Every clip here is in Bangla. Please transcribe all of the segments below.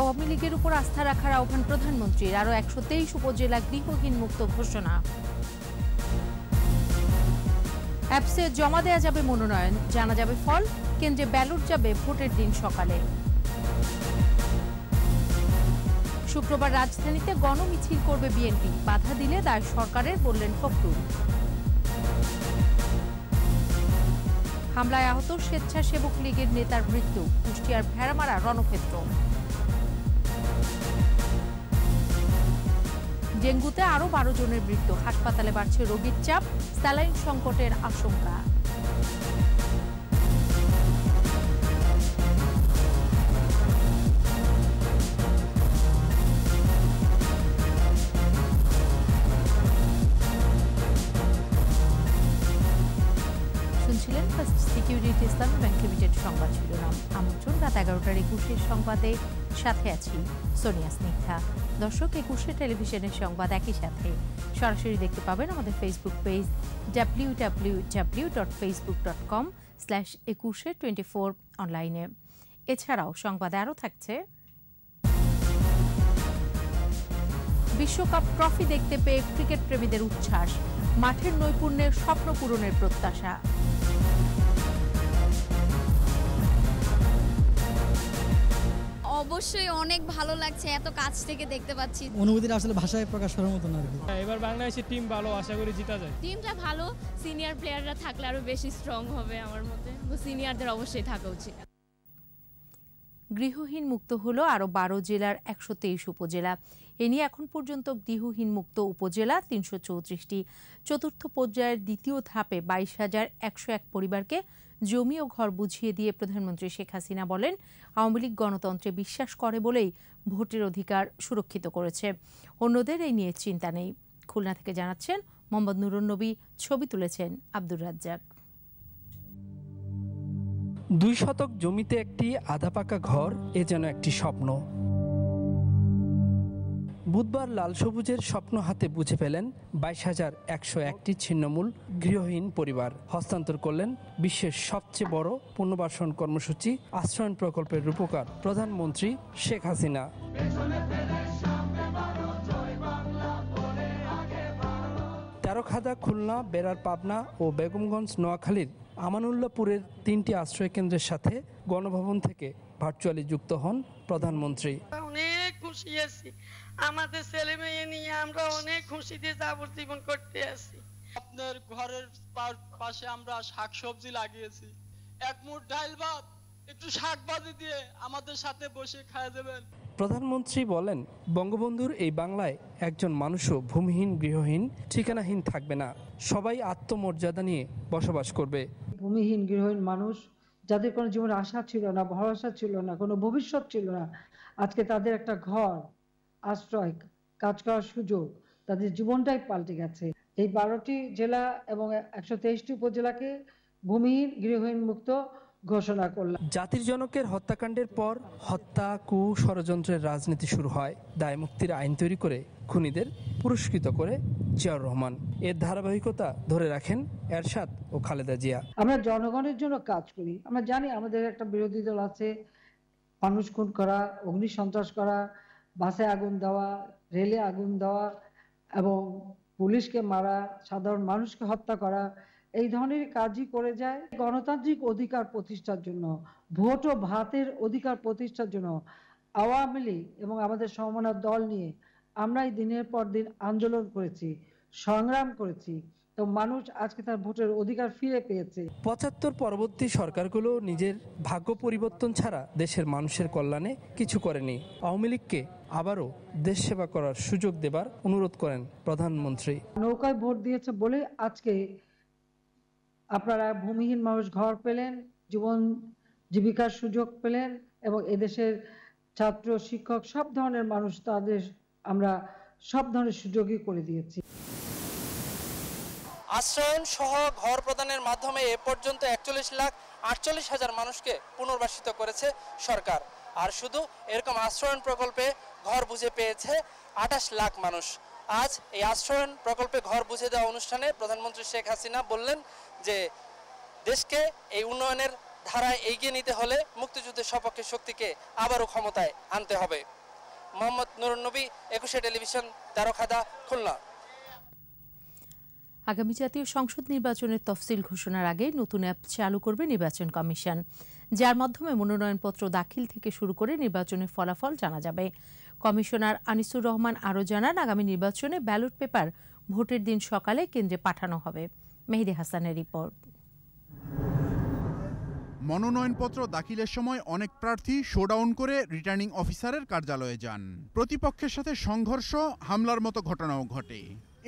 আওয়ামী লীগের উপর আস্থা রাখার আহ্বান প্রধানমন্ত্রীর। আরও 123 উপজেলা গৃহহীন মুক্ত ঘোষণা। অ্যাপসে জমা দেওয়া যাবে মনোনয়ন, জানা যাবে ফল, কেন্দ্রে ব্যালট যাবে ভোটের দিন সকালে। শুক্রবার রাজধানীতে গণমিছিল করবে বিএনপি, বাধা দিলে দায় সরকারের, বললেন ফখরুল। হামলায় আহত স্বেচ্ছাসেবক লীগের নেতার মৃত্যু, কুষ্টিয়ার ভেড়ামারা রণক্ষেত্র। ডেঙ্গুতে আরও 12 জনের মৃত্যু, হাসপাতালে বাড়ছে রোগীর চাপ, স্যালাইন সংকটের আশঙ্কা। শুনছিলেন ফার্স্ট সিকিউরিটি ইসলামী ব্যাংক লিমিটেড সংবাদ শিরোনাম। আমন্ত্রণ রাত 11টার 21 সংবাদে, সাথে আছি সোনিয়া স্নিগ্ধা। দর্শক, 21 টেলিভিশনের সংবাদ একই সাথে সরাসরি দেখতে পাবেন আমাদের ফেসবুক পেজ www.facebook.com/2124 অনলাইনে। এছাড়াও সংবাদে আরও থাকছে: বিশ্বকাপ ট্রফি দেখতে পেয়ে ক্রিকেট প্রেমীদের উচ্ছ্বাস, মাঠের নৈপুণ্যের স্বপ্ন পূরণের প্রত্যাশা। অবশ্যই অনেক ভালো লাগছে, এত কাছ থেকে দেখতে পাচ্ছি। অনুভূতিটা আসলে ভাষায় প্রকাশ করার মতো না আর কি। এবার বাংলাদেশের টিম ভালো, আশা করি জিতা যায়। টিমটা ভালো, সিনিয়র প্লেয়াররা থাকলে আরো বেশি স্ট্রং হবে আমার মতে। সিনিয়রদের অবশ্যই থাকা উচিত। গৃহহীন মুক্ত হলো আরও 12 জেলার 123 উপজেলা। এ নিয়ে এখন পর্যন্ত গৃহহীন মুক্ত উপজেলা 334টি। চতুর্থ পর্যায়ের দ্বিতীয় ধাপে 22,101 পরিবারকে জমি ও ঘর বুঝিয়ে দিয়ে প্রধানমন্ত্রী শেখ হাসিনা বলেন, আওয়ামী লীগ গণতন্ত্রে বিশ্বাস করে বলেই ভোটের অধিকার সুরক্ষিত করেছে। অন্যদের এই নিয়ে চিন্তা নেই। খুলনা থেকে জানাচ্ছেন মোহাম্মদ নুরুন নবী, ছবি তুলেছেন আব্দুর রাজ্জাক। 2 শতক জমিতে একটি আধা পাকা ঘর, এ যেন একটি স্বপ্ন। বুধবার লাল সবুজের স্বপ্ন হাতে বুঝে ফেলেন 22,101টি ছিন্নমূল গৃহহীন পরিবার। হস্তান্তর করলেন বিশ্বের সবচেয়ে বড় পুনর্বাসন কর্মসূচি আশ্রয়ণ প্রকল্পের রূপকার প্রধানমন্ত্রী শেখ হাসিনা। তেরখাদা, খুলনা, বেড়ার পাবনা ও বেগমগঞ্জ, নোয়াখালীর আমানুল্লাহপুরের 3টি আশ্রয় কেন্দ্রের সাথে গণভবন থেকে ভার্চুয়ালি যুক্ত হন প্রধানমন্ত্রী। অনেক খুশি আছি, আমাদের ছেলে মেয়ে নিয়ে আমরা অনেক খুশিতে যাবজ্জীবন করতে আছি। আপনার ঘরের পাশে আমরা শাকসবজি লাগিয়েছি, এক মুঠ ডাল ভাত একটু শাক ভাজি দিয়ে আমাদের সাথে বসে খাওয়া দেবেন। প্রধানমন্ত্রী বলেন, বঙ্গবন্ধুর এই বাংলায় একজন মানুষও ভূমিহীন, গৃহহীন, ঠিকানাহীন থাকবে না। সবাই আত্মমর্যাদা নিয়ে বসবাস করবে। ভূমিহীন, গৃহহীন মানুষ যাদের কোনো জীবনের আশা ছিল না, ভরসা ছিল না, কোনো ভবিষ্যৎ ছিল না, আজকে তাদের একটা ঘর, আশ্রয়, কাজ করার সুযোগ, তাদের জীবনটাই পাল্টে গেছে। এই 12টি জেলা এবং 123টি উপজেলাকে ভূমিহীন, গৃহহীন মুক্ত ঘোষণা করলাম। জাতির জনকের হত্যাকাণ্ডের পর হত্যা, ষড়যন্ত্রের রাজনীতি শুরু হয়। দায় মুক্তির আইন তৈরি করে খুনিদের পুরস্কৃত করে জিয়াউর রহমান। এর ধারাবাহিকতা ধরে রাখেন এরশাদ ও খালেদা জিয়া। আমরা জনগণের জন্য কাজ করি। আমরা জানি আমাদের একটা বিরোধী দল আছে, মানুষ খুন করা, অগ্নি সন্ত্রাস করা, বাসে আগুন দেওয়া, রেলে আগুন দেওয়া এবং পুলিশকে মারা, সাধারণ মানুষকে হত্যা করা, এই ধরনের কাজই করে যায়। গণতান্ত্রিক অধিকার প্রতিষ্ঠার জন্য, ভোট ও ভাতের অধিকার প্রতিষ্ঠার জন্য আওয়ামী লীগ এবং আমাদের সমমনা দল নিয়ে আমরাই দিনের পর দিন আন্দোলন করেছি, সংগ্রাম করেছি, তো মানুষ আজকে তার ভোটের অধিকার ফিরে পেয়েছে। 75 পরবর্তী সরকারগুলো নিজের ভাগ্য পরিবর্তন ছাড়া দেশের মানুষের কল্যাণে কিছু করেনি। আওয়ামী লীগকে আবারও দেশ সেবা করার সুযোগ দেবার অনুরোধ করেন প্রধানমন্ত্রী। নৌকায় ভোট দিয়েছে বলে আজকে আপনারা ভূমিহীন মানুষ ঘর পেলেন, জীবন জীবিকার সুযোগ পেলেন এবং এদেশের ছাত্র, শিক্ষক, সব ধরনের মানুষ, তাদের আমরা সব ধরনের সুযোগই করে দিয়েছি। আশ্রয়ন সহ ঘর প্রদানের মাধ্যমে এ পর্যন্ত 41,48,000 মানুষকে পুনর্বাসিত করেছে সরকার। আর শুধু এরকম আশ্রয়ন প্রকল্পে ঘর বুঝে পেয়েছে 28 লাখ মানুষ। আজ এই আশ্রয়ন প্রকল্পে ঘর বুঝে দেওয়া অনুষ্ঠানে প্রধানমন্ত্রী শেখ হাসিনা বললেন যে দেশকে এই উন্নয়নের ধারায় এগিয়ে নিতে হলে মুক্তিযুদ্ধের সপক্ষে শক্তিকে আবারও ক্ষমতায় আনতে হবে। মোহাম্মদ নুরুন নবী, 21 টেলিভিশন, তেরখাদা, খুলনা। আগামী জাতীয় সংসদ নির্বাচনের তফসিল ঘোষণার আগে নতুন অ্যাপ চালু করবে নির্বাচন কমিশন, যার মাধ্যমে মনোনয়নপত্র দাখিল থেকে শুরু করে নির্বাচনের ফলাফল জানা যাবে। কমিশনার আনিসুর রহমান আরও জানান, আগামী নির্বাচনে ব্যালট পেপার ভোটের দিন সকালে কেন্দ্রে পাঠানো হবে। মেহেদী হাসানের রিপোর্ট। মনোনয়নপত্র দাখিলের সময় অনেক প্রার্থী শোডাউন করে রিটার্নিং অফিসারের কার্যালয়ে যান। প্রতিপক্ষের সাথে সংঘর্ষ, হামলার মতো ঘটনাও ঘটে।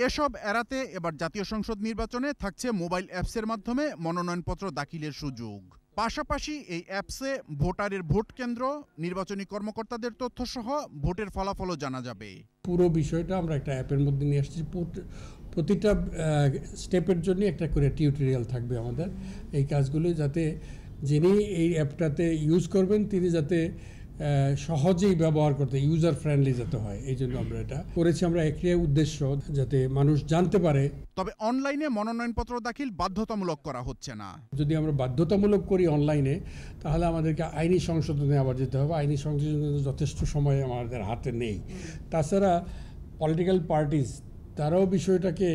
এসব এড়াতে এবার জাতীয় সংসদ নির্বাচনে থাকছে মোবাইল অ্যাপসের মাধ্যমে মনোনয়নপত্র দাখিলের সুযোগ। পাশাপাশি এই অ্যাপসে ভোটারের ভোট কেন্দ্র, নির্বাচনী কর্মকর্তাদের তথ্যসহ ভোটের ফলাফলও জানা যাবে। পুরো বিষয়টা আমরা একটা অ্যাপের মধ্যে নিয়ে আসছি। প্রতিটা স্টেপের জন্য একটা করে টিউটোরিয়াল থাকবে আমাদের। এই কাজগুলো যাতে যিনি এই অ্যাপটাতে ইউজ করবেন তিনি যাতে সহজেই ব্যবহার করতে, ইউজার ফ্রেন্ডলি যাতে হয়, এই জন্য আমরা এটা করেছি। আমরা একটাই উদ্দেশ্য, যাতে মানুষ জানতে পারে। তবে অনলাইনে মনোনয়নপত্র দাখিল বাধ্যতামূলক করা হচ্ছে না। যদি আমরা বাধ্যতামূলক করি অনলাইনে, তাহলে আমাদেরকে আইনি সংশোধনে আবার যেতে হবে। আইনি সংশোধনে যথেষ্ট সময় আমাদের হাতে নেই। তাছাড়া পলিটিক্যাল পার্টিস তারাও বিষয়টাকে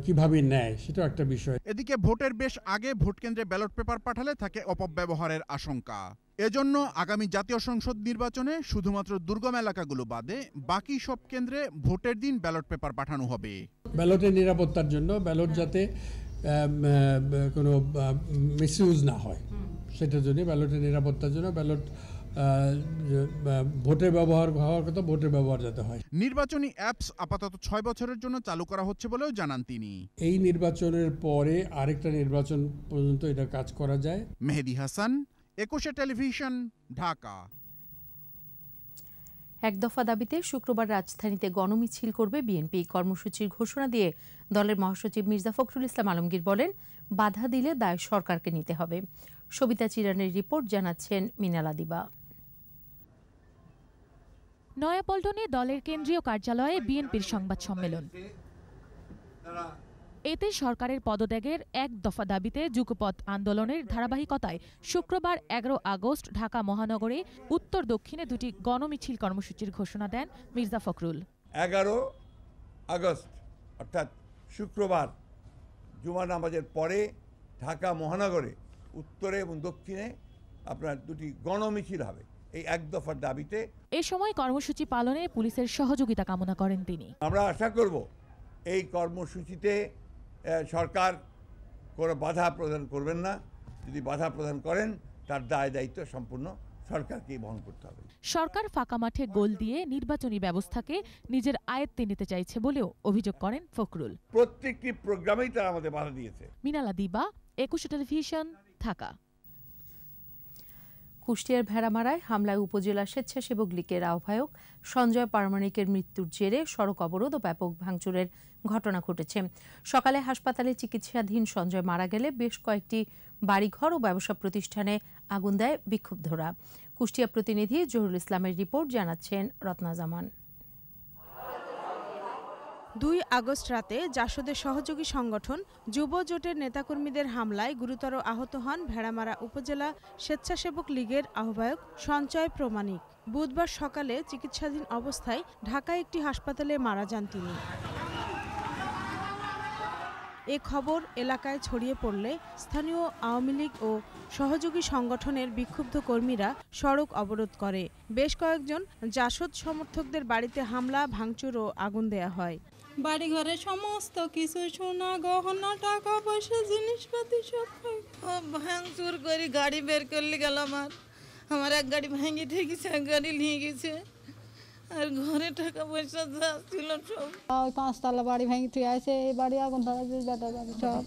কিভাবে নেয় সেটাও একটা বিষয়। এদিকে ভোটের বেশ আগে ভোট কেন্দ্রে ব্যালট পেপার পাঠালে থাকে অপব্যবহারের আশঙ্কা। এজন্য আগামী জাতীয় সংসদ নির্বাচনে শুধুমাত্র দুর্গম এলাকাগুলো বাদে বাকি সব কেন্দ্রে ভোটের দিন ব্যালট পেপার পাঠানো হবে। ব্যালটের নিরাপত্তার জন্য, ব্যালট যাতে কোনো মিসইউজ না হয় সেটার জন্য, ব্যালটের নিরাপত্তার জন্য ব্যালট ভোটের ব্যবহার হওয়ার কথা, ভোটের ব্যবহার যাতে হয়। নির্বাচনী অ্যাপস আপাতত 6 বছরের জন্য চালু করা হচ্ছে বলেও জানান তিনি। এই নির্বাচনের পরে আরেকটা নির্বাচন পর্যন্ত এটা কাজ করা যায়। মেহেদী হাসান, 21 টেলিভিশন, ঢাকা। এক দফা দাবিতে শুক্রবার রাজধানীতে গণমিছিল করবে বিএনপি। কর্মসূচির ঘোষণা দিয়ে দলের মহাসচিব মির্জা ফখরুল ইসলাম আলমগীর বলেন, বাধা দিলে দায় সরকারকে নিতে হবে। সবিতা চিরানের রিপোর্ট, জানাচ্ছেন মিনালা দিবা। নয়াপল্টনে দলের কেন্দ্রীয় কার্যালয়ে বিএনপির সংবাদ সম্মেলন। এতে সরকারের পদত্যাগের এক দফা দাবিতে যুগপৎ আন্দোলনের ধারাবাহিকতায় শুক্রবার 11 আগস্ট ঢাকা মহানগরে উত্তর দক্ষিণে দুটি গণমিছিল কর্মসূচির ঘোষণা দেন মির্জা ফখরুল। 11 আগস্ট অর্থাৎ শুক্রবার জুমা নামাজের পরে ঢাকা মহানগরে উত্তরে এবং দক্ষিণে আপনার দুটি গণমিছিল হবে এই এক দফার দাবিতে। এ সময় কর্মসূচি পালনে পুলিশের সহযোগিতা কামনা করেন তিনি। আমরা আশা করব এই কর্মসূচিতে সরকার কোনো বাধা প্রদান করবেন না। যদি বাধা প্রদান করেন তার দায় দায়িত্ব সম্পূর্ণ সরকারকেই বহন করতে হবে। সরকার ফাঁকা মাঠে গোল দিয়ে নির্বাচনী ব্যবস্থাকে নিজের আয়ত্তে নিতে চাইছে বলেও অভিযোগ করেন ফখরুল। প্রত্যেকটি প্রোগ্রামেই তারা আমাদের বাধা দিয়েছে। মিনালা দিবা, 21 টেলিভিশন, ঢাকা। কুষ্টিয়ার ভেড়ামারায় হামলায় উপজেলা স্বেচ্ছাসেবক লীগের আহ্বায়ক সঞ্জয় পারমাণিকের মৃত্যুর জেরে সড়ক অবরোধ ও ব্যাপক ভাঙচুরের ঘটনা ঘটেছে। সকালে হাসপাতালে চিকিৎসাধীন সঞ্জয় মারা গেলে বেশ কয়েকটি বাড়িঘর ও ব্যবসা প্রতিষ্ঠানে আগুন দেয় বিক্ষুব্ধরা। কুষ্টিয়া প্রতিনিধি জহুরুল ইসলামের রিপোর্ট, জানাচ্ছেন রত্না জামান। 2 আগস্ট রাতে জাসদের সহযোগী সংগঠন যুব জোটের নেতাকর্মীদের হামলায় গুরুতর আহত হন ভেড়ামারা উপজেলা স্বেচ্ছাসেবক লীগের আহ্বায়ক সঞ্জয় প্রামাণিক। বুধবার সকালে চিকিৎসাধীন অবস্থায় ঢাকায় একটি হাসপাতালে মারা যান তিনি। এ খবর এলাকায় ছড়িয়ে পড়লে স্থানীয় আওয়ামী লীগ ও সহযোগী সংগঠনের বিক্ষুব্ধ কর্মীরা সড়ক অবরোধ করে। বেশ কয়েকজন জাসদ সমর্থকদের বাড়িতে হামলা, ভাঙচুর ও আগুন দেয়া হয়। বাড়ি ঘরে সমস্ত কিছু, সোনা গহনা, টাকা পয়সা, জিনিসপাতি সব ভাঙচুর করে গাড়ি বের করলে গেল। আমার এক গাড়ি ভেঙে ঠেকেছে, এক গাড়ি নিয়ে গেছে, আর ঘরে টাকা পয়সা যা ছিল সব। ওই 5 তলা বাড়ি ভেঙে তুই আছে, এই বাড়ি আগুন ধরা সব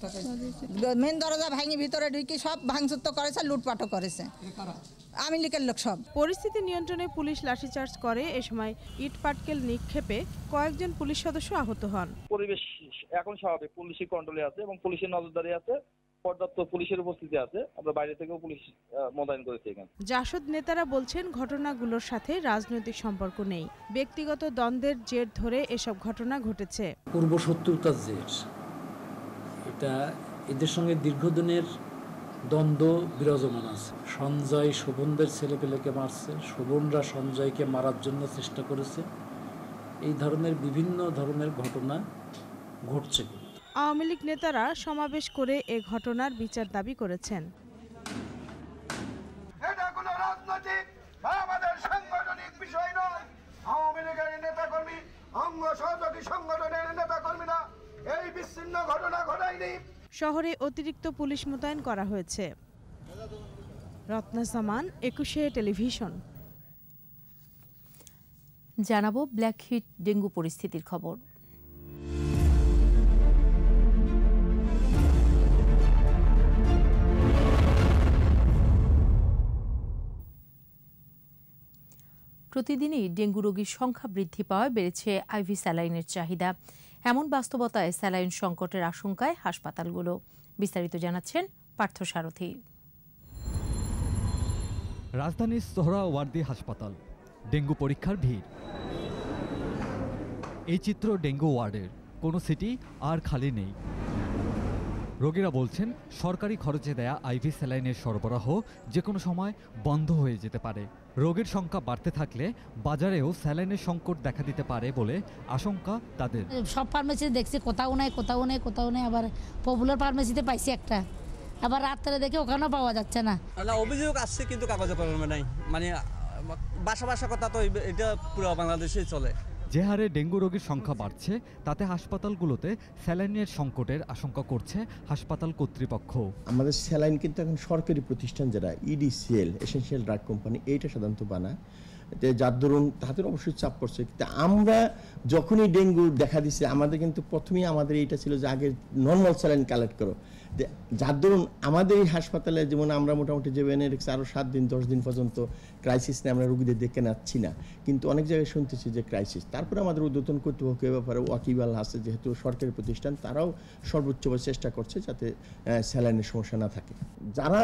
মেন দরজা ভেঙে ভিতরে ঢুকি সব ভাঙচুর তো করেছে, লুটপাটও করেছে আওয়ামী লীগের লোক সব। পরিস্থিতি নিয়ন্ত্রণে পুলিশ লাঠিচার্জ করে। এ সময় ইট পাটকেল নিক্ষেপে কয়েকজন পুলিশ সদস্য আহত হন। পরিবেশ এখন স্বাভাবিক, পুলিশের কন্ট্রোলে আছে এবং পুলিশের নজরদারি আছে, পর্যাপ্ত পুলিশের উপস্থিতি আছে। আমরা বাইরে থেকেও পুলিশ মোতায়েন করেছি এখানে। জাসদ নেতারা বলছেন ঘটনাগুলোর সাথে রাজনৈতিক সম্পর্ক নেই, ব্যক্তিগত দ্বন্দ্বের জের ধরে এসব ঘটনা ঘটেছে। পূর্ব শত্রুতার জের, এটা এদের সঙ্গে দীর্ঘদিনের দ্বন্দ্ব বিরাজমান আছে। সঞ্জয় শোভনদের ছেলেপেলেকে মারছে, শোভনরা সঞ্জয়কে মারার জন্য চেষ্টা করেছে। এই ধরনের বিভিন্ন ধরনের ঘটনা ঘটছে। আওয়ামী লীগ নেতারা সমাবেশ করে এ ঘটনার বিচার দাবি করেছেন। এটা কোনো রাজনৈতিক বা আমাদের সাংগঠনিক বিষয় নয়। আওয়ামী লীগের নেতাকর্মী, অঙ্গ সহযোগী সংগঠনের নেতাকর্মীরা এই বিচ্ছিন্ন ঘটনা ঘটায়নি। শহরে অতিরিক্ত পুলিশ মোতায়েন করা হয়েছে। রত্না সামান, 21 টেলিভিশন। জানাবো ব্ল্যাকহিট ডেঙ্গু পরিস্থিতির খবর। প্রতিদিনই ডেঙ্গু রোগীর সংখ্যা বৃদ্ধি পাওয়ায় বেড়েছে আইভি স্যালাইনের চাহিদা। এমন বাস্তবতায় স্যালাইন সংকটের আশঙ্কায় হাসপাতালগুলো। বিস্তারিত জানাচ্ছেন পার্থসারথী। রাজধানীর সোহরাওয়ার্দী হাসপাতাল, ডেঙ্গু পরীক্ষার ভিড়। এই চিত্র ডেঙ্গু ওয়ার্ডের। কোনো সিটি আর খালি নেই। রোগীরা বলছেন সরকারি খরচে দেয়া আইভি স্যালাইনের সরবরাহ যে কোনো সময় বন্ধ হয়ে যেতে পারে। রোগীর সংখ্যা বাড়তে থাকলে বাজারেও স্যালাইনের সংকট দেখা দিতে পারে বলে আশঙ্কা তাদের। সব ফার্মেসি দেখছি, কোথাও নেই, আবার পপুলার ফার্মেসিতে পাইছি একটা, আবার রাত্রে দেখে ওখানেও পাওয়া যাচ্ছে না। অভিযোগ আসছে কিন্তু কাগজে কলমে নাই, মানে বাসা কথা তো এটা পুরো বাংলাদেশেই চলে। যে হারে ডেঙ্গু রোগীর সংখ্যা বাড়ছে তাতে হাসপাতালগুলোতে স্যালাইনের সংকটের আশঙ্কা করছে হাসপাতাল কর্তৃপক্ষ। আমাদের স্যালাইন কিন্তু এখন সরকারি প্রতিষ্ঠান যারা ইডিসিএল, এসেনশিয়াল ড্রাগ কোম্পানি, এইটা সাধারণত বানায়, যার দরুন তাদের অবশ্যই চাপ পড়ছে। কিন্তু আমরা যখনই ডেঙ্গু দেখা দিচ্ছে আমাদের কিন্তু প্রথমেই আমাদের এইটা ছিল যে আগে নর্মাল স্যালাইন কালেক্ট করো, যার দরুন আমাদের এই হাসপাতালে যেমন আমরা মোটামুটি যে বেনেরিক্স আরও 7 দিন 10 দিন পর্যন্ত ক্রাইসিস নিয়ে আমরা রোগীদের দেখে নাচ্ছি না, কিন্তু অনেক জায়গায় শুনতেছি যে ক্রাইসিস। তারপরে আমাদের ঊর্ধ্বতন কর্তৃপক্ষের ব্যাপারে ওয়াকিবহাল আছে, যেহেতু সরকারি প্রতিষ্ঠান তারাও সর্বোচ্চভাবে চেষ্টা করছে যাতে স্যালাইনের সমস্যা না থাকে। যারা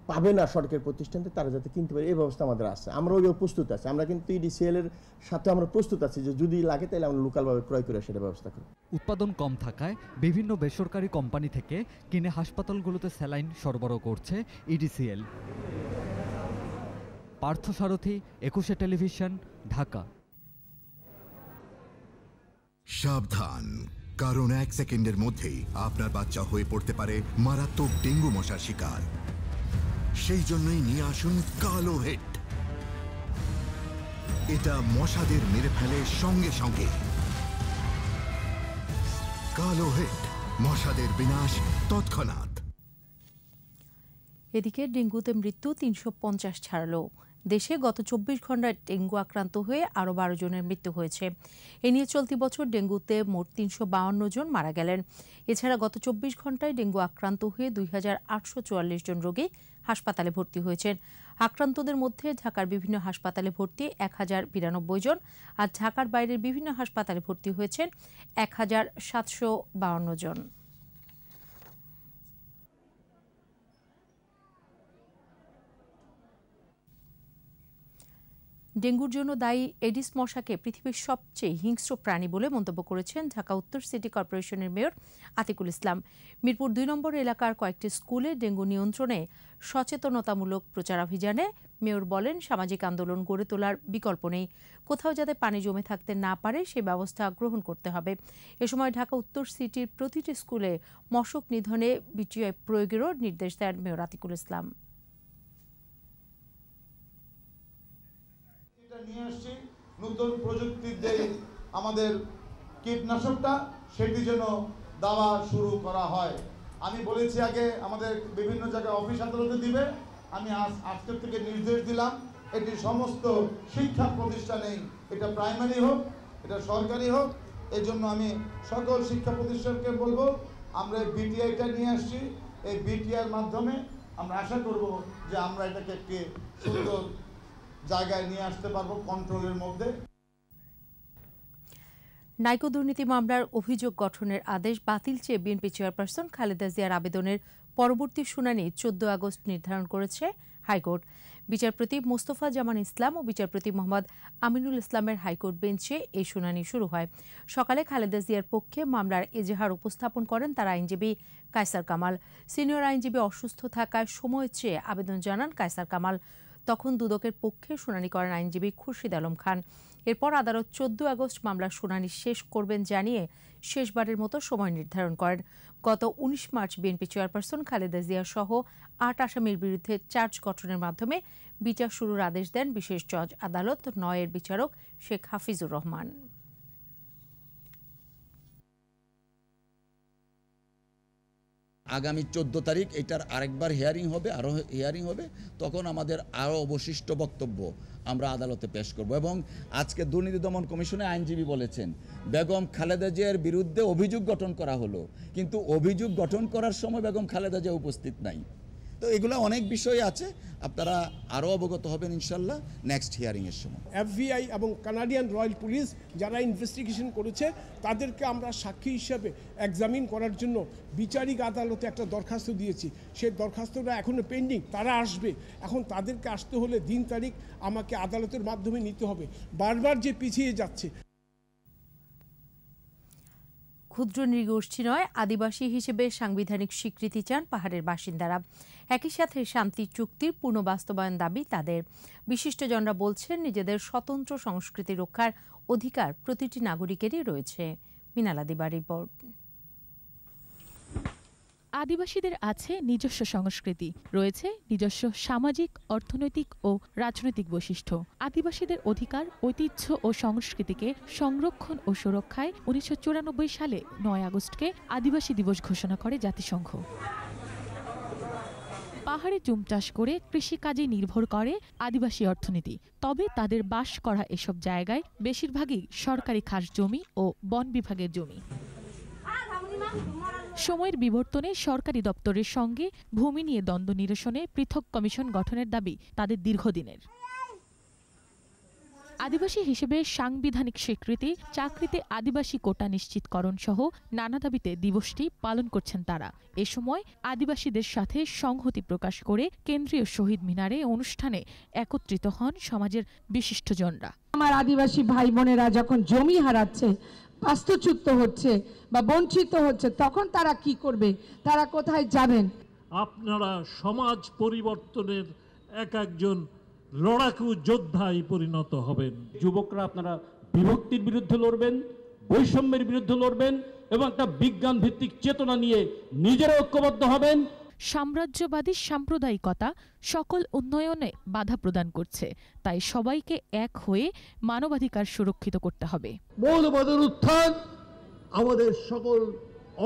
পাবে না সরকারি প্রতিষ্ঠানতে তারা যাতে কিনতে পারে এই ব্যবস্থা আমাদের আছে, আমরা ওইভাবে প্রস্তুত আছি। আমরা কিন্তু ইডিসিএল এর সাথে আমরা প্রস্তুত আছি যে যদি লাগে তাহলে আমরা লোকালভাবে ক্রয় করে সেটা ব্যবস্থা করি। উৎপাদন কম থাকায় বিভিন্ন বেসরকারি কোম্পানি থেকে কিনে হাসপাতালগুলোতে স্যালাইন সরবরাহ করছে ইডিসিএল। পার্থসারথী, 21 টেলিভিশন, ঢাকা। সাবধান, কারণ 1 সেকেন্ডের মধ্যেই আপনার বাচ্চা হয়ে পড়তে পারে মারাত্মক ডেঙ্গু মশার শিকার। সেই জন্যই নিয়ে আসুন কালো হিট। এটা মশাদের মেরে ফেলে সঙ্গে সঙ্গে। কালো হিট, মশাদের বিনাশ তৎক্ষণাৎ। এদিকে ডেঙ্গুতে মৃত্যু 350 ছাড়লো। দেশে গত 24 ঘন্টায় ডেঙ্গু আক্রান্ত হয়ে আরও 12 জনের মৃত্যু হয়েছে। এ নিয়ে চলতি বছর ডেঙ্গুতে মোট 352 জন মারা গেলেন। এছাড়া গত 24 ঘন্টায় ডেঙ্গু আক্রান্ত হয়ে 2844 জন রোগী হাসপাতালে ভর্তি হয়েছেন। আক্রান্তদের মধ্যে ঢাকার বিভিন্ন হাসপাতালে ভর্তি 1092 জন, আর ঢাকার বাইরের বিভিন্ন হাসপাতালে ভর্তি হয়েছেন 1752 জন। ডেঙ্গুর জন্য দায়ী এডিস মশাকে পৃথিবীর সবচেয়ে হিংস্র প্রাণী বলে মন্তব্য করেছেন ঢাকা উত্তর সিটি কর্পোরেশনের মেয়র আতিকুল ইসলাম। মিরপুর 2 নম্বর এলাকার কয়েকটি স্কুলে ডেঙ্গু নিয়ন্ত্রণে সচেতনতামূলক প্রচারাভিযানে মেয়র বলেন, সামাজিক আন্দোলন গড়ে তোলার বিকল্প নেই। কোথাও যাতে পানি জমে থাকতে না পারে সে ব্যবস্থা গ্রহণ করতে হবে। এ সময় ঢাকা উত্তর সিটির প্রতিটি স্কুলে মশক নিধনে বিটিআই প্রয়োগেরও নির্দেশ দেন মেয়র আতিকুল ইসলাম। নিয়ে আসছি নতুন প্রযুক্তির যে আমাদের কীটনাশকটা, সেটি যেন দেওয়া শুরু করা হয়। আমি বলেছি আগে আমাদের বিভিন্ন জায়গায় অফিস আদালতে দিবে, আমি আজকের থেকে নির্দেশ দিলাম এটি সমস্ত শিক্ষা প্রতিষ্ঠানেই, এটা প্রাইমারি হোক এটা সরকারি হোক, এই জন্য আমি সকল শিক্ষা প্রতিষ্ঠানকে বলবো আমরা বিটিআইটা নিয়ে আসছি। এই বিটিআইয়ের মাধ্যমে আমরা আশা করব যে আমরা এটাকে একটি সুন্দর জায়গায় নিয়ে আসতে পারবো কন্ট্রোলের মধ্যে। নাইকো দুর্নীতি মামলার অভিযোগ গঠনের আদেশ বাতিল চেয়ে বিএনপি চেয়ারপারসন খালেদা জিয়ার আবেদনের পরবর্তী শুনানি 14 আগস্ট নির্ধারণ করেছে হাইকোর্ট। বিচারপতি মোস্তফা জামান ইসলাম ও বিচারপতি মোহাম্মদ আমিনুল ইসলামের হাইকোর্ট বেঞ্চে এই শুনানি শুরু হয়। সকালে খালেদা জিয়ার পক্ষে মামলার এজাহার উপস্থাপন করেন তার আইনজীবী কায়সার কামাল। সিনিয়র আইনজীবী অসুস্থ থাকায় সময় চেয়ে আবেদন জানান কায়সার কামাল। তখন দুদকের পক্ষে শুনানি করেন আইনজীবী খুরশিদ আলম খান। এরপর আদালত 14 আগস্ট মামলার শুনানি শেষ করবেন জানিয়ে শেষবারের মতো সময় নির্ধারণ করেন। গত 19 March BNP chairperson Khaleda Zia সহ 8 আসামির বিরুদ্ধে চার্জ গঠনের মাধ্যমে বিচার শুরুর আদেশ দেন বিশেষ জজ আদালত 9 এর বিচারক শেখ হাফিজুর রহমান। আগামী 14 তারিখ এটার আরেকবার হিয়ারিং হবে, আরও হিয়ারিং হবে, তখন আমাদের আরও অবশিষ্ট বক্তব্য আমরা আদালতে পেশ করব। এবং আজকে দুর্নীতি দমন কমিশনে আইনজীবী বলেছেন বেগম খালেদা জিয়ার বিরুদ্ধে অভিযোগ গঠন করা হলো, কিন্তু অভিযোগ গঠন করার সময় বেগম খালেদা জিয়া উপস্থিত নাই। তো এগুলো অনেক বিষয় আছে, আপনারা আরও অবগত হবেন ইনশাল্লাহ নেক্সট হিয়ারিংয়ের সময়। FBI এবং কানাডিয়ান রয়্যাল পুলিশ যারা ইনভেস্টিগেশন করেছে তাদেরকে আমরা সাক্ষী হিসাবে এক্সামিন করার জন্য বিচারিক আদালতে একটা দরখাস্ত দিয়েছি। সেই দরখাস্তটা এখনও পেন্ডিং, তারা আসবে। এখন তাদেরকে আসতে হলে দিন তারিখ আমাকে আদালতের মাধ্যমে নিতে হবে, বারবার যে পিছিয়ে যাচ্ছে। ক্ষুদ্র নৃগোষ্ঠী নয়, আদিবাসী হিসেবে সাংবিধানিক স্বীকৃতি চান পাহাড়ের বাসিন্দারা। একই সাথে শান্তি চুক্তির পূর্ণ বাস্তবায়ন দাবি তাদের। বিশিষ্টজনরা বলছেন নিজেদের স্বতন্ত্র সংস্কৃতি রক্ষার অধিকার প্রতিটি নাগরিকেরই রয়েছে। মিনালা দিবার রিপোর্ট। আদিবাসীদের আছে নিজস্ব সংস্কৃতি, রয়েছে নিজস্ব সামাজিক, অর্থনৈতিক ও রাজনৈতিক বৈশিষ্ট্য। আদিবাসীদের অধিকার, ঐতিহ্য ও সংস্কৃতিকে সংরক্ষণ ও সুরক্ষায় 1994 সালে 9 আগস্টকে আদিবাসী দিবস ঘোষণা করে জাতিসংঘ। পাহাড়ে জুম চাষ করে কৃষিকাজে নির্ভর করে আদিবাসী অর্থনীতি। তবে তাদের বাস করা এসব জায়গায় বেশিরভাগই সরকারি খাস জমি ও বন বিভাগের জমি। সময়ের বিবর্তনে সরকারি দপ্তরের সঙ্গে ভূমি নিয়ে দ্বন্দ্ব নিরসনে পৃথক কমিশন গঠনের দাবি তাদের দীর্ঘদিনের। আদিবাসী হিসেবে সাংবিধানিক স্বীকৃতি, চাকরিতে আদিবাসী কোটা নিশ্চিতকরণ সহ নানা দাবিতে দিবসটি পালন করছেন তারা। এ সময় আদিবাসীদের সাথে সংহতি প্রকাশ করে কেন্দ্রীয় শহীদ মিনারে অনুষ্ঠানে একত্রিত হন সমাজের বিশিষ্টজনরা। আমার আদিবাসী ভাই বোনেরা যখন জমি হারাচ্ছে, বাস্তুচ্যুত হচ্ছে বা বঞ্চিত হচ্ছে, তখন তারা কি করবে, তারা কোথায় যাবেন? আপনারা সমাজ পরিবর্তনের একজন লড়াকু যোদ্ধায় পরিণত হবেন। যুবকরা আপনারা বিভক্তির বিরুদ্ধে লড়বেন, বৈষম্যের বিরুদ্ধে লড়বেন এবং একটা বিজ্ঞান ভিত্তিক চেতনা নিয়ে নিজেরা ঐক্যবদ্ধ হবেন। সাম্রাজ্যবাদী সাম্প্রদায়িকতা সকল উন্নয়নে বাধা প্রদান করছে, তাই সবাইকে এক হয়ে মানবাধিকার সুরক্ষিত করতে হবে। মৌলবাদের উত্থান আমাদের সকল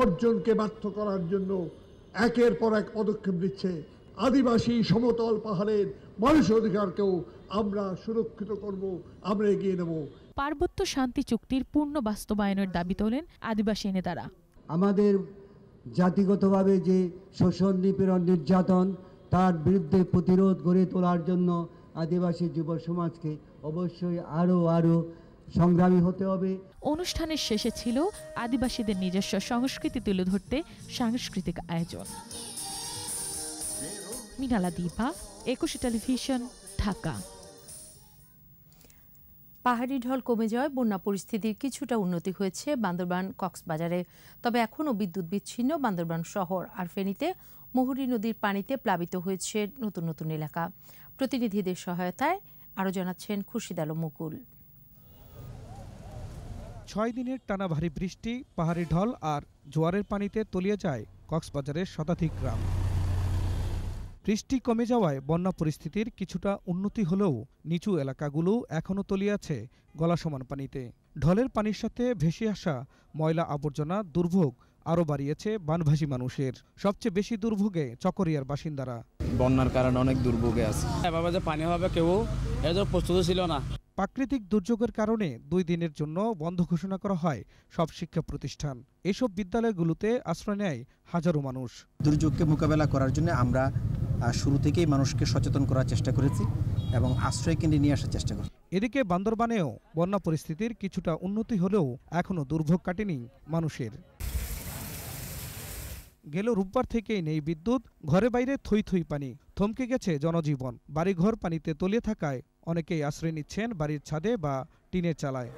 অর্জনকে ব্যর্থ করার জন্য একের পর এক পদক্ষেপ নিচ্ছে। আদিবাসী সমতল পাহাড়ের মানুষের অধিকারকেও আমরা সুরক্ষিত করব, আমরা এগিয়ে নেব। পার্বত্য শান্তি চুক্তির পূর্ণ বাস্তবায়নের দাবি তোলেন আদিবাসী নেতারা। আমাদের জাতিগতভাবে যে শোষণ, নিপীড়ন, নির্যাতন, তার বিরুদ্ধে প্রতিরোধ গড়ে তোলার জন্য আদিবাসী যুব সমাজকে অবশ্যই আরও সংগ্রামী হতে হবে। অনুষ্ঠানের শেষে ছিল আদিবাসীদের নিজস্ব সংস্কৃতি তুলে ধরতে সাংস্কৃতিক আয়োজন। মিনালা দীপা, একুশে টেলিভিশন, ঢাকা। পাহাড়ি ঢল কমে যাওয়ায় বন্যা পরিস্থিতির কিছুটা উন্নতি হয়েছে বান্দরবান কক্সবাজারে। তবে এখনও বিদ্যুৎ বিচ্ছিন্ন বান্দরবান শহর আর ফেনীতে মুহুরী নদীর পানিতে প্লাবিত হয়েছে নতুন নতুন এলাকা। প্রতিনিধিদের সহায়তায় আরও জানাচ্ছেন খুরশিদ আলম মুকুল। 6 দিনের টানা ভারী বৃষ্টি, পাহাড়ি ঢল আর জোয়ারের পানিতে তলিয়ে যায় কক্সবাজারের শতাধিক গ্রাম। বৃষ্টি কমে যাওয়ায় বন্যা পরিস্থিতির কিছুটা উন্নতি হলেও নিচু এলাকাগুলো এখনও তলিয়ে আছে গলা সমান পানিতে। ঢলের পানির সাথে ভেসে আসা ময়লা আবর্জনা দুর্ভোগ আরও বাড়িয়েছে বানভাসী মানুষের। সবচেয়ে বেশি দুর্ভোগে চকরিয়ার বাসিন্দারা। বন্যার কারণে অনেক দুর্ভোগে আছে, এভাবে যে পানি হবে কেউ এর প্রস্তুত ছিল না। প্রাকৃতিক দুর্যোগের কারণে 2 দিনের জন্য বন্ধ ঘোষণা করা হয় সব শিক্ষা প্রতিষ্ঠান। এসব বিদ্যালয়গুলোতে আশ্রয় নেয় হাজারো মানুষ। দুর্যোগকে মোকাবেলা করার জন্য আমরা শুরু থেকেই মানুষকে সচেতন করার চেষ্টা করেছি এবং আশ্রয় কেন্দ্রে নিয়ে আসার চেষ্টা করেছি। এদিকে বান্দরবানেও বন্যা পরিস্থিতির কিছুটা উন্নতি হলেও এখনও দুর্ভোগ কাটেনি মানুষের। গেল রোববার থেকেই নেই বিদ্যুৎ, ঘরে বাইরে থই থই পানি, থমকে গেছে জনজীবন। বাড়িঘর পানিতে তলিয়ে থাকায় অনেকেই আশ্রয় নিচ্ছেন বাড়ির ছাদে বা টিনের চালায়।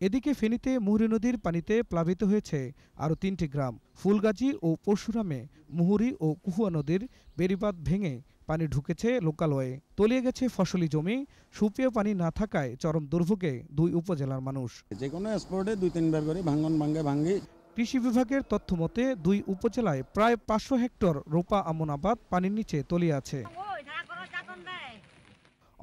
এদিকে ফেনীতে মুহুরী নদীর পানিতে প্লাবিত হয়েছে আরও 3টি গ্রাম। ফুলগাজী ও পরশুরামে মুহুরী ও কুহুয়া নদীর বেড়িবাঁধ ভেঙে পানি ঢুকেছে লোকালয়ে, তলিয়ে গেছে ফসলি জমি। সুপেয় পানি না থাকায় চরম দুর্ভোগে 2 উপজেলার মানুষ। যে কোনো স্পটে 2-3 বার করে ভাঙ্গে। কৃষি বিভাগের তথ্য মতে 2 উপজেলায় প্রায় 500 হেক্টর রোপা আমন আবাদ পানির নিচে তলিয়ে আছে।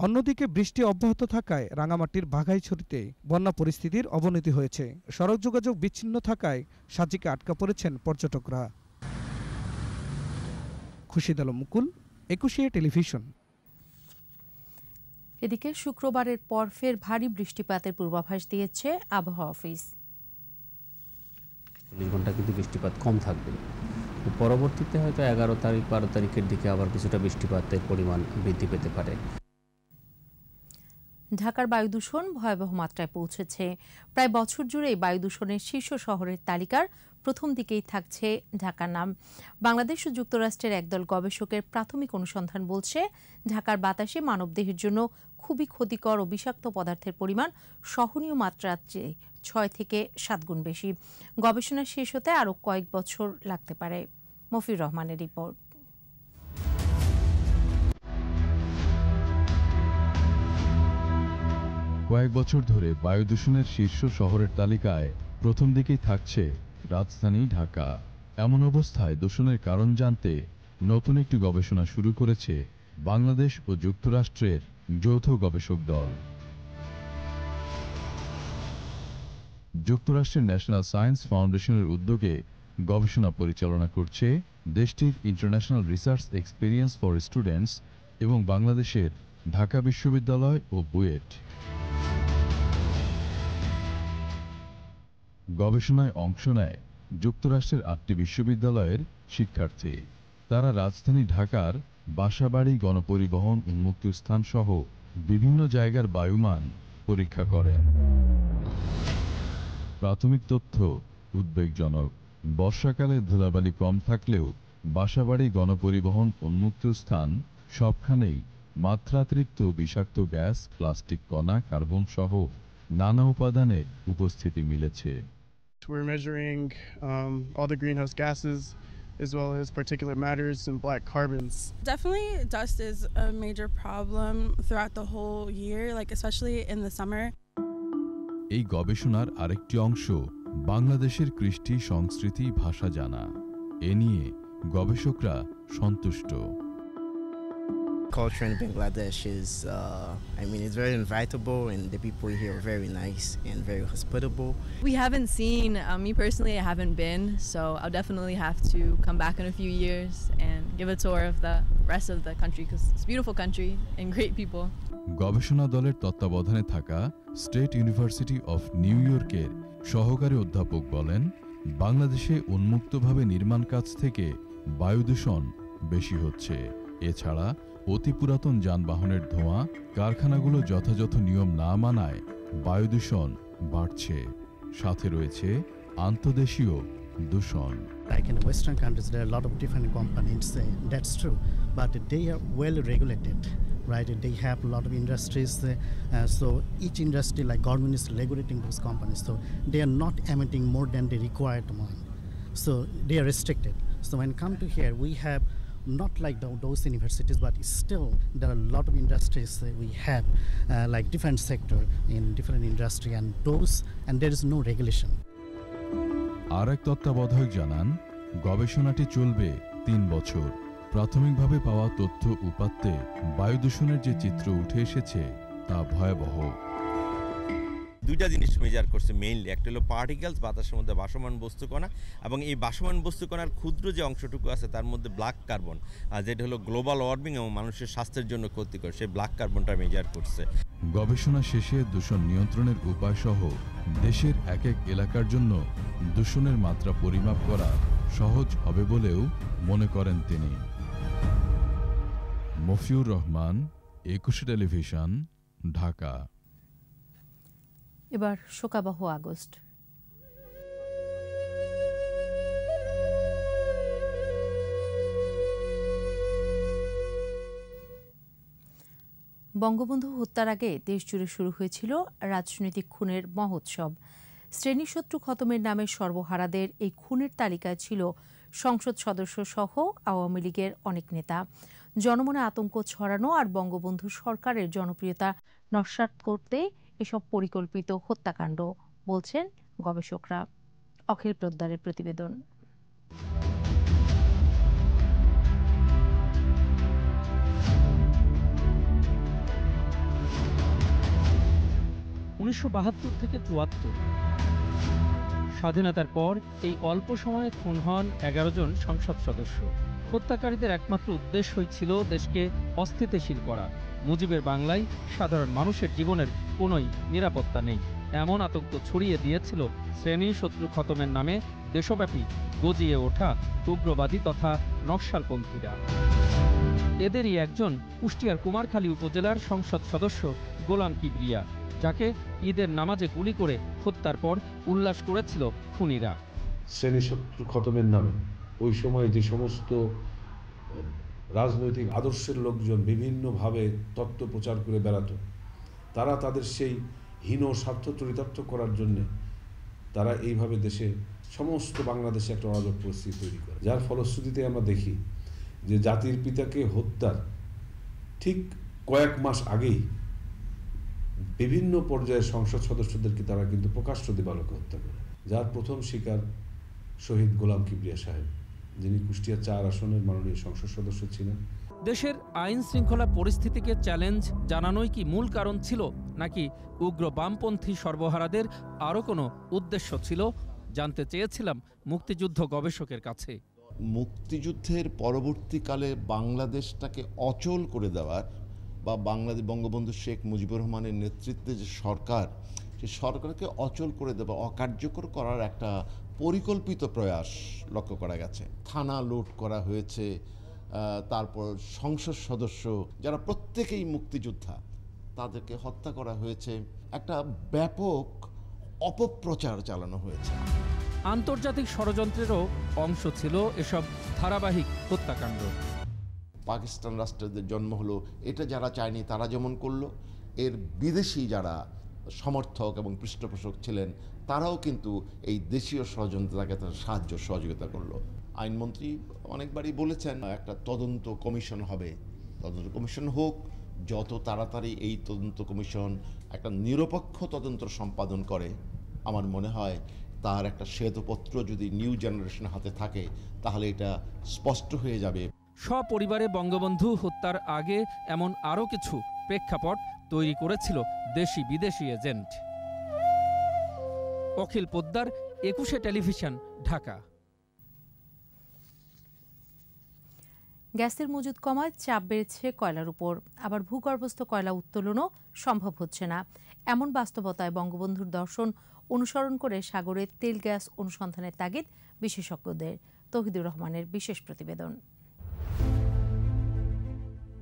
অন্যদিকে বৃষ্টি অব্যাহত থাকায় রাঙামাটির বাঘাইছড়িতে বন্যা পরিস্থিতির অবনতি হয়েছে। সড়ক যোগাযোগ বিচ্ছিন্ন থাকায় সাজিকে আটকা পড়েছেন পর্যটকরা। খুশিদ আলম মুকুল, একুশে টেলিভিশন। এদিকে শুক্রবারের পর ফের ভারী বৃষ্টিপাতের পূর্বাভাস দিয়েছে আবহাওয়া অফিস। 40 ঘন্টা কিন্তু বৃষ্টিপাত কম থাকবে। পরবর্তীতে হয়তো 11 তারিখ 12 তারিখের দিকে আবার কিছুটা বৃষ্টিপাতের পরিমাণ বৃদ্ধি পেতে পারে। ঢাকার বায়ু দূষণ ভয়াবহ মাত্রায় পৌঁছেছে। প্রায় বছর জুড়েই বায়ু দূষণের শীর্ষ শহরের তালিকার প্রথম দিকেই থাকছে ঢাকার নাম। বাংলাদেশ ও যুক্তরাষ্ট্রের একদল গবেষকের প্রাথমিক অনুসন্ধান বলছে, ঢাকার বাতাসে মানবদেহের জন্য খুবই ক্ষতিকর ও বিষাক্ত পদার্থের পরিমাণ সহনীয় মাত্রার চেয়ে 6 থেকে 7 গুণ বেশি। গবেষণা শেষ হতে আরও কয়েক বছর লাগতে পারে। মফির রহমানের রিপোর্ট। কয়েক বছর ধরে বায়ু দূষণের শীর্ষ শহরের তালিকায় প্রথম দিকেই থাকছে রাজধানী ঢাকা। এমন অবস্থায় দূষণের কারণ জানতে নতুন একটি গবেষণা শুরু করেছে বাংলাদেশ ও যুক্তরাষ্ট্রের যৌথ গবেষক দল। যুক্তরাষ্ট্রের ন্যাশনাল সায়েন্স ফাউন্ডেশনের উদ্যোগে গবেষণা পরিচালনা করছে দেশটির international research experience for students এবং বাংলাদেশের ঢাকা বিশ্ববিদ্যালয় ও বুয়েট। গবেষণায় অংশ নেয় যুক্তরাষ্ট্রের 8টি বিশ্ববিদ্যালয়ের শিক্ষার্থী। তারা রাজধানী ঢাকার বাসাবাড়ি, গণপরিবহন, উন্মুক্ত স্থান সহ বিভিন্ন জায়গার বায়ুমান পরীক্ষা করেন। প্রাথমিক তথ্য উদ্বেগজনক। বর্ষাকালে ধুলাবালি কম থাকলেও বাসাবাড়ি, গণপরিবহন, উন্মুক্ত স্থান সবখানেই মাত্রাতিরিক্ত বিষাক্ত গ্যাস, প্লাস্টিক কণা, কার্বন সহ নানা উপাদানের উপস্থিতি মিলেছে। We're measuring all the greenhouse gases as well as particulate matters and black carbons. Definitely dust is a major problem throughout the whole year, like especially in the summer. এই গবেষণার আরেকটি অংশ বাংলাদেশের কৃষ্টি, সংস্কৃতি, ভাষা জানা। এ নিয়ে গবেষকরা সন্তুষ্ট। Culture in Bangladesh is, it's very invitable, and the people here are very nice and very hospitable. We haven't seen, me personally, I haven't been, so I'll definitely have to come back in a few years and give a tour of the rest of the country because it's a beautiful country and great people. গবেষণা দলের তত্ত্বাবধানে থাকা স্টেট ইউনিভার্সিটি অফ নিউ ইয়র্কের সহকারী অধ্যাপক বলেন, বাংলাদেশে উন্মুক্তভাবে নির্মাণ কাজ থেকে বায়ু দূষণ বেশি হচ্ছে। এছাড়া অতি পুরাতন যানবাহনের ধোঁয়া, কারখানাগুলো যথাযথ নিয়ম না মানায় বায়ু দূষণ বাড়ছে। সাথে রয়েছে আন্তদেশীয় দূষণ। Like in the Western countries, there are a lot of different companies. That's true, but they are well regulated, right? They have a lot of industries, so each industry, like government is regulating those companies, so they are not emitting more than the required one. So they are restricted. So when come to here, we have not like those universities, but still there are a lot of industries we have, like different sector in different industry, and there is no regulation. আর এক তত্ত্বাবধায়ক জানান, গবেষণাটি চলবে 3 বছর। প্রাথমিকভাবে পাওয়া তথ্য উপাত্তে বায়ু দূষণের যে চিত্র উঠে এসেছে তা ভয়াবহ। দুইটা জিনিস মেজার করছে মেইনলি, একটা হলো পার্টিকেলস, বাতাসের মধ্যে ভাসমান বস্তুকণা, এবং এই ভাসমান বস্তুকণার ক্ষুদ্র যে অংশটুকু আছে তার মধ্যে ব্ল্যাক কার্বন, যেটা হলো গ্লোবাল ওয়ার্মিং এবং মানুষের স্বাস্থ্যের জন্য ক্ষতিকর, সেই ব্ল্যাক কার্বনটা মেজার করছে। গবেষণা শেষে দূষণ নিয়ন্ত্রণের উপায় সহ দেশের এক এক এলাকার জন্য দূষণের মাত্রা পরিমাপ করা সহজ হবে বলেও মনে করেন তিনি। মফিউর রহমান, একুশে টেলিভিশন, ঢাকা। এবার শোকাবহ আগস্ট। বঙ্গবন্ধু হত্যার আগে দেশজুড়ে শুরু হয়েছিল রাজনৈতিক খুনের মহোৎসব। শ্রেণীশত্রু খতমের নামে সর্বহারাদের এই খুনের তালিকায় ছিল সংসদ সদস্য সহ আওয়ামী লীগের অনেক নেতা। জনমনে আতঙ্ক ছড়ানো আর বঙ্গবন্ধু সরকারের জনপ্রিয়তা নস্যাৎ করতে এসব পরিকল্পিত হত্যাকাণ্ড বলছেন গবেষকরা। অখিল পোদ্দারের প্রতিবেদন। 1972 থেকে 74 স্বাধীনতার পর এই অল্প সময়ে খুন হন 11 জন সংসদ সদস্য। হত্যাকারীদের একমাত্র উদ্দেশ্যই ছিল দেশকে অস্থিতিশীল করা। মুজিবের বাংলায় সাধারণ মানুষের জীবনের কোনোই নিরাপত্তা নেই, এমন আতঙ্ক ছড়িয়ে দিয়েছিল শ্রেণী শত্রু খতমের নামে দেশব্যাপী গজিয়ে ওঠা উগ্রবাদী তথা নকশালপন্থীরা। এদেরই একজন কুষ্টিয়ার কুমারখালী উপজেলার সংসদ সদস্য গোলাম কিবরিয়া, যাকে ঈদের নামাজে গুলি করে হত্যার পর উল্লাস করেছিল খুনিরা। শ্রেণীশত্রু খতমের নামে ওই সময় যে সমস্ত রাজনৈতিক আদর্শের লোকজন বিভিন্নভাবে তত্ত্ব প্রচার করে বেড়াতো, তারা তাদের সেই হীন স্বার্থ চরিতার্থ করার জন্যে তারা এইভাবে দেশে সমস্ত বাংলাদেশে একটা অরাজক পরিস্থিতি তৈরি করে, যার ফলশ্রুতিতে আমরা দেখি যে জাতির পিতাকে হত্যার ঠিক কয়েক মাস আগেই বিভিন্ন পর্যায়ের সংসদ সদস্যদেরকে তারা কিন্তু প্রকাশ্য দিবালোকে হত্যা করে, যার প্রথম শিকার শহীদ গোলাম কিবরিয়া সাহেব, যিনি কুষ্টিয়া 4 আসনের মাননীয় সংসদ সদস্য ছিলেন। দেশের আইন শৃঙ্খলা পরিস্থিতিকে চ্যালেঞ্জ জানানোই কি মূল কারণ ছিল, নাকি উগ্র বামপন্থী সর্বহারাদের আরও কোনো উদ্দেশ্য ছিল? জানতে চেয়েছিলাম মুক্তিযুদ্ধ গবেষকের কাছে। মুক্তিযুদ্ধের পরবর্তীকালে বাংলাদেশটাকে অচল করে দেওয়ার বা বাংলাদেশ বঙ্গবন্ধু শেখ মুজিবুর রহমানের নেতৃত্বে যে সরকার, সেই সরকারকে অচল করে দেওয়া, অকার্যকর করার একটা পরিকল্পিত প্রয়াস লক্ষ্য করা গেছে। থানা লুট করা হয়েছে, তারপর সংসদ সদস্য যারা প্রত্যেকেই মুক্তিযোদ্ধা তাদেরকে হত্যা করা হয়েছে, একটা ব্যাপক অপপ্রচার চালানো হয়েছে। আন্তর্জাতিক ষড়যন্ত্রেরও অংশ ছিল এসব ধারাবাহিক হত্যাকাণ্ড। পাকিস্তান রাষ্ট্রের জন্ম হলো, এটা যারা চায়নি তারা যেমন করলো, এর বিদেশি যারা সমর্থক এবং পৃষ্ঠপোষক ছিলেন তারাও কিন্তু এই দেশীয় ষড়যন্ত্রটাকে তারা সাহায্য সহযোগিতা করলো। আইনমন্ত্রী অনেকবারই বলেছেন একটা তদন্ত কমিশন হবে, তদন্ত কমিশন হোক, যত তাড়াতাড়ি এই তদন্ত কমিশন একটা নিরপেক্ষ তদন্ত সম্পাদন করে, আমার মনে হয় তার একটা শ্বেতপত্র যদি নিউ জেনারেশনের হাতে থাকে তাহলে এটা স্পষ্ট হয়ে যাবে। সপরিবারে বঙ্গবন্ধু হত্যার আগে এমন আরও কিছু প্রেক্ষাপট তৈরি করেছিল দেশি বিদেশি এজেন্ট। অখিল পোদ্দার, 21 টেলিভিশন, ঢাকা। গ্যাসের মজুদ কমায় চাপ বেড়েছে কয়লার উপর, আবার ভূগর্ভস্থ কয়লা উত্তোলনও সম্ভব হচ্ছে না। এমন বাস্তবতায় বঙ্গবন্ধুর দর্শন অনুসরণ করে সাগরের তেল গ্যাস অনুসন্ধানের তাগিদ বিশেষজ্ঞদের। তৌহিদুর রহমানের বিশেষ প্রতিবেদন।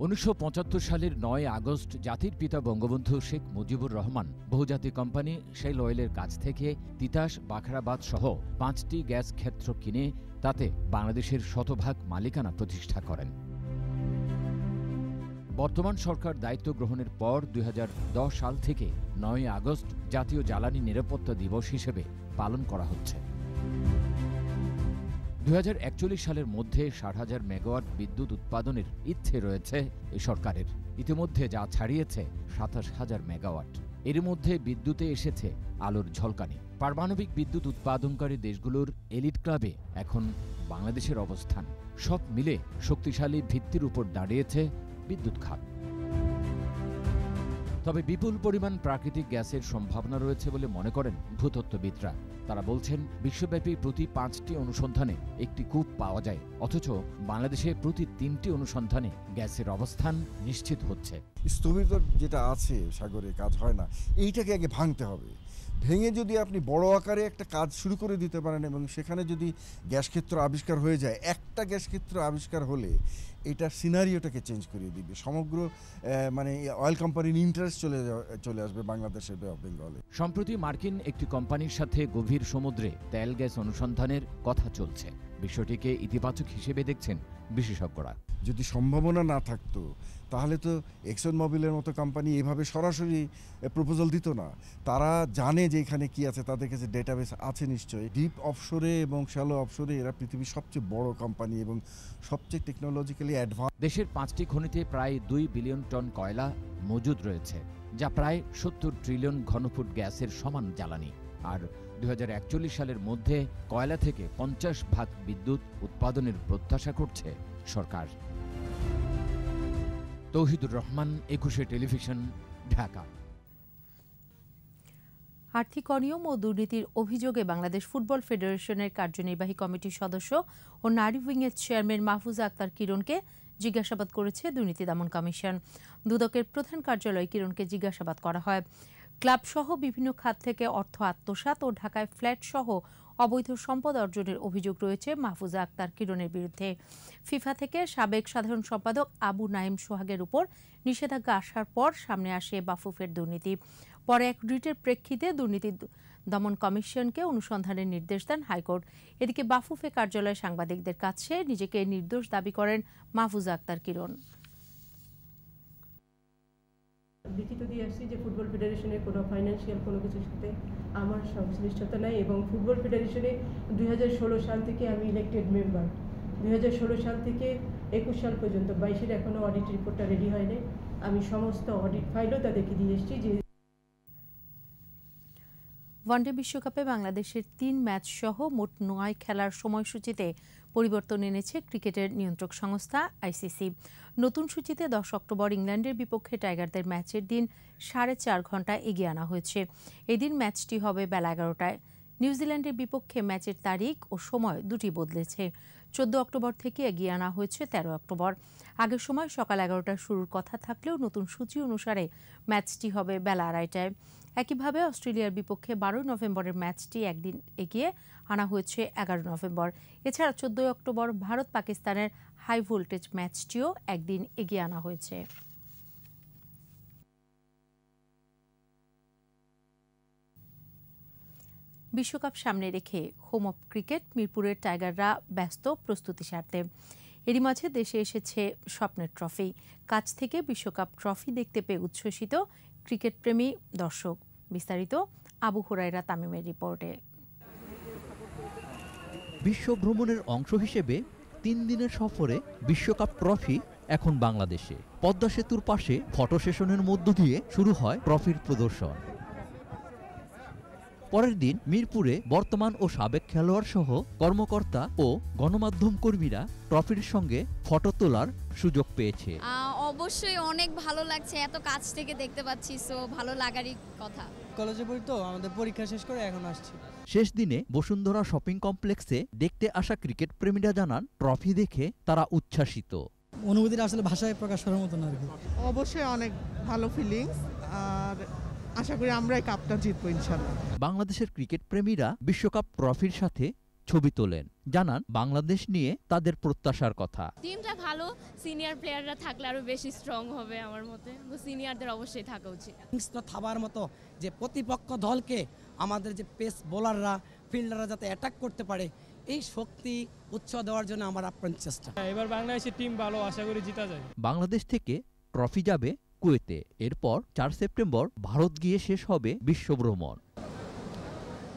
1975 সালের 9 আগস্ট জাতির পিতা বঙ্গবন্ধু শেখ মুজিবুর রহমান বহুজাতিক কোম্পানি শেল অয়েলের কাছ থেকে তিতাস, বাখরাবাদ সহ 5টি গ্যাস ক্ষেত্র কিনে তাতে বাংলাদেশের শতভাগ মালিকানা প্রতিষ্ঠা করেন। বর্তমান সরকার দায়িত্ব গ্রহণের পর 2010 সাল থেকে 9 আগস্ট জাতীয় জ্বালানি নিরাপত্তা দিবস হিসেবে পালন করা হচ্ছে। 2041 সালের মধ্যে 60,000 মেগাওয়াট বিদ্যুৎ উৎপাদনের ইচ্ছে রয়েছে এই সরকারের। ইতিমধ্যে যা ছাড়িয়েছে 27,000 মেগাওয়াট। এর মধ্যে বিদ্যুতে এসেছে আলোর ঝলকানি। পারমাণবিক বিদ্যুৎ উৎপাদনকারী দেশগুলোর এলিট ক্লাবে এখন বাংলাদেশের অবস্থান। সব মিলে শক্তিশালী ভিত্তির উপর দাঁড়িয়েছে বিদ্যুৎ খাত। তবে বিপুল পরিমাণ প্রাকৃতিক গ্যাসের সম্ভাবনা রয়েছে বলে মনে করেন ভূতত্ত্ববিদরা। তারা বলছেন, বিশ্বব্যাপী প্রতি 5টি অনুসন্ধানে একটি কূপ পাওয়া যায়, অথচ বাংলাদেশে প্রতি 3টি অনুসন্ধানে গ্যাসের অবস্থান নিশ্চিত হচ্ছে। স্থবির যেটা আছে সাগরে, কাজ হয় না, এইটাকে আগে ভাঙতে হবে। ভেঙে যদি আপনি বড় আকারে একটা কাজ শুরু করে দিতে পারেন এবং সেখানে যদি গ্যাস ক্ষেত্র আবিষ্কার হয়ে যায়, একটা গ্যাস ক্ষেত্র আবিষ্কার হলে এটা সিনারিওটাকে চেঞ্জ করে দিবে। সমগ্র মানে অয়েল কোম্পানির ইন্টারেস্ট চলে আসবে বাংলাদেশের বে অফ বেঙ্গলে। সম্প্রতি মার্কিন একটি কোম্পানির সাথে গভীর সমুদ্রে তেল গ্যাস অনুসন্ধানের কথা চলছে। বিষয়টিকে ইতিবাচক হিসেবে দেখছেন বিশেষজ্ঞরা। যদি সম্ভাবনা না থাকতো তাহলে তো এক্সন মোবিলের মতো কোম্পানি এভাবে সরাসরি প্রপোজাল দিত না। তারা জানে যে এখানে কি আছে, তাদের কাছে ডেটাবেস আছে নিশ্চয়ই। ডিপ অফশোরে এবং শ্যালো অফশোরে এরা পৃথিবীর সবচেয়ে বড় কোম্পানি এবং সবচেয়ে টেকনোলজিক্যালি অ্যাডভান্স। দেশের 5টি খনিতে প্রায় 2 বিলিয়ন টন কয়লা মজুদ রয়েছে, যা প্রায় 70 ট্রিলিয়ন ঘনফুট গ্যাসের সমান জ্বালানি। আর 2041 সালের মধ্যে কয়লা থেকে 50% বিদ্যুৎ উৎপাদনের প্রত্যাশা করছে সরকার। তৌহিদুর রহমান, 21 টেলিভিশন, ঢাকা। আর্থিক অনিয়ম ও দুর্নীতির অভিযোগে বাংলাদেশ ফুটবল ফেডারেশনের কার্যনির্বাহী কমিটির সদস্য ও নারী উইংয়ের চেয়ারম্যান মাহফুজা আক্তার কিরণকে জিজ্ঞাসাবাদ করেছে দুর্নীতি দমন কমিশন। দুদকের প্রধান কার্যালয়ে কিরণকে জিজ্ঞাসাবাদ করা হয়। ক্লাব সহ বিভিন্ন খাত থেকে অর্থ আত্মসাৎ ও ঢাকায় ফ্ল্যাট সহ অবৈধ সম্পদ অর্জনের অভিযোগ রয়েছে মাহফুজা আক্তার কিরণের বিরুদ্ধে। ফিফা থেকে সাবেক সাধারণ সম্পাদক আবু নাইম সোহাগের উপর নিষেধাজ্ঞা আসার পর সামনে আসে বাফুফের দুর্নীতি। পরে এক রিটের প্রেক্ষিতে দুর্নীতি দমন কমিশনকে অনুসন্ধানের নির্দেশ দেন হাইকোর্ট। এদিকে বাফুফে কার্যালয়ে সাংবাদিকদের কাছে নিজেকে নির্দোষ দাবি করেন মাহফুজা আক্তার কিরণ। লিখিত দিয়ে আসছি যে ফুটবল ফেডারেশনের কোনো ফাইন্যান্সিয়াল কোনো কিছুর সাথে আমার সংশ্লিষ্টতা নাই এবং ফুটবল ফেডারেশনে 2016 সাল থেকে আমি ইলেক্টেড মেম্বার। 2016 সাল থেকে 21 সাল পর্যন্ত 22-এর এখনও অডিট রিপোর্টটা রেডি হয়নি। আমি সমস্ত অডিট ফাইলও তাদেরকে দিয়ে এসেছি। যে ওয়ানডে বিশ্বকাপে বাংলাদেশের 3 ম্যাচ সহ মোট 9 খেলার সময়সূচিতে পরিবর্তন এনেছে ক্রিকেটের নিয়ন্ত্রক সংস্থা আইসিসি। নতুন সূচিতে 10 অক্টোবর ইংল্যান্ডের বিপক্ষে টাইগারদের ম্যাচের দিন 4.5 ঘন্টা এগিয়ে আনা হয়েছে। এদিন ম্যাচটি হবে বেলা 11টায়। নিউজিল্যান্ডের বিপক্ষে ম্যাচের তারিখ ও সময় দুটি বদলেছে। 14 অক্টোবর থেকে এগিয়ে আনা হয়েছে 13 অক্টোবর। আগের সময় সকাল 11টায় শুরুর কথা থাকলেও নতুন সূচি অনুসারে ম্যাচটি হবে বেলা 2:30টায়। একইভাবে অস্ট্রেলিয়ার বিপক্ষে 12 নভেম্বরের ম্যাচটি একদিন এগিয়ে আনা হয়েছে 11 নভেম্বর। এছাড়া 14 অক্টোবর ভারত পাকিস্তানের হাই ভোল্টেজ ম্যাচটিও একদিন এগিয়ে আনা হয়েছে। বিশ্বকাপ সামনে রেখে হোম অফ ক্রিকেট মিরপুরের টাইগাররা ব্যস্ত প্রস্তুতি সারতে। এরই মাঝে দেশে এসেছে স্বপ্নের ট্রফি। কাছ থেকে বিশ্বকাপ ট্রফি দেখতে পেয়ে উচ্ছ্বসিত ক্রিকেট প্রেমী দর্শক। বিস্তারিত আবু হুরায়রা তামিমের রিপোর্টে। বিশ্ব ভ্রমণের অংশ হিসেবে 3 দিনের সফরে বিশ্বকাপ ট্রফি এখন বাংলাদেশে। পদ্মা সেতুর পাশে ফটো সেশনের মধ্য দিয়ে শুরু হয় ট্রফির প্রদর্শন। পরের দিন মিরপুরে বর্তমান ও সাবেক খেলোয়াড় সহ কর্মকর্তা ও গণমাধ্যম কর্মীরা ট্রফির সঙ্গে ফটো তোলার সুযোগ পেয়েছে। অবশ্যই অনেক ভালো লাগছে, এত কাছ থেকে দেখতে পাচ্ছি, সো ভালো লাগারই কথা। কলেজে পড়ি তো, আমাদের পরীক্ষা শেষ করে এখন আসছি। শেষ দিনে বসুন্ধরা শপিং কমপ্লেক্সে দেখতে আসা ক্রিকেট প্রেমীরা জানান ট্রফি দেখে তারা উচ্ছ্বাসিত। অনুভূতিটা আসলে ভাষায় প্রকাশ করার মতো না। অবশ্যই অনেক ভালো ফিলিংস, আর আশা করি আমরাই কাপটা জিতবো ইনশাআল্লাহ। বাংলাদেশের ক্রিকেট প্রেমীরা বিশ্বকাপ ট্রফির সাথে ছবি তোলেন, জানান বাংলাদেশ নিয়ে তাদের প্রত্যাশার কথা। টিমটা ভালো, সিনিয়র প্লেয়াররা থাকলে আরো বেশি স্ট্রং হবে আমার মতে। সিনিয়রদের অবশ্যই থাকা উচিত। থাবার মতো যে প্রতিপক্ষ দলকে আমাদের যে পেস বোলাররা, ফিল্ডাররা যাতে অ্যাটাক করতে পারে, এই শক্তি উৎসাহ দেওয়ার জন্য আমার আপ্রাণ চেষ্টা। এবার বাংলাদেশের টিম ভালো, আশা করি জিতা যায়। বাংলাদেশ থেকে ট্রফি যাবে কুয়েতে। এরপর 4 সেপ্টেম্বর ভারত গিয়ে শেষ হবে বিশ্বভ্রমণ।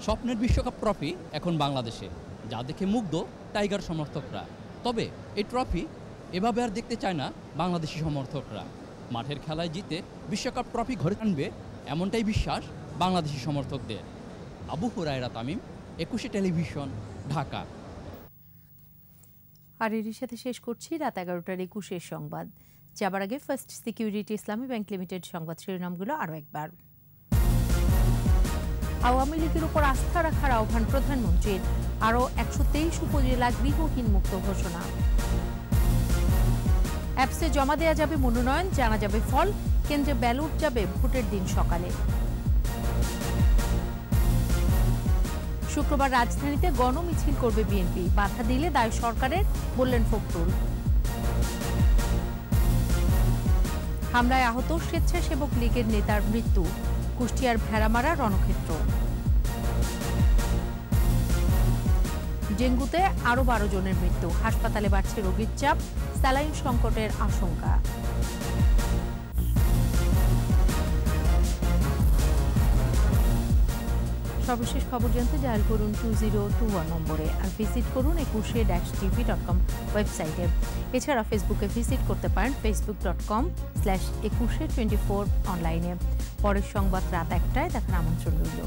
স্বপ্নের বিশ্বকাপ ট্রফি এখন বাংলাদেশে, যা দেখে মুগ্ধ টাইগার সমর্থকরা। তবে এই ট্রফি এভাবে আর দেখতে চায় না বাংলাদেশি সমর্থকরা। মাঠের খেলায় জিতে বিশ্বকাপ ট্রফি ঘরে আনবে, এমনটাই বিশ্বাস বাংলাদেশি সমর্থকদের। আবু হুরায়রা তামিম, 21 টেলিভিশন, ঢাকা। আর এর সাথে শেষ করছি রাত 11টার 21 সংবাদ। যাবার আগে ফার্স্ট সিকিউরিটি ইসলামী ব্যাংক লিমিটেড সংবাদ শিরোনামগুলো আরও একবার। আওয়ামী লীগের উপর আস্থা রাখার আহ্বান প্রধানমন্ত্রীর। আরও 123 উপজেলা গৃহহীন মুক্ত ঘোষণা। অ্যাপসে জমা দেওয়া যাবে মনোনয়ন, জানা যাবে ফল। কেন্দ্রে ব্যালট যাবে ভোটের দিন সকালে। শুক্রবার রাজধানীতে গণমিছিল করবে বিএনপি। বাধা দিলে দায় সরকারের, বললেন ফখরুল। হামলায় আহত স্বেচ্ছাসেবক লীগের নেতার মৃত্যু। কুষ্টিয়ার ভেড়ামারা রণক্ষেত্র। ডেঙ্গুতে আরও 12 জনের মৃত্যু, হাসপাতালে বাড়ছে রোগীর চাপ, স্যালাইন সংকটের আশঙ্কা। সর্বশেষ খবর জানতে ডায়াল করুন 2021 নম্বরে আর ভিজিট করুন ekushe-tv.com ওয়েবসাইটে। এছাড়া ফেসবুকে ভিজিট করতে পারেন facebook.com/ekushe24 অনলাইনে। পরের সংবাদ রাত 1টায় দেখার আমন্ত্রণ রইল।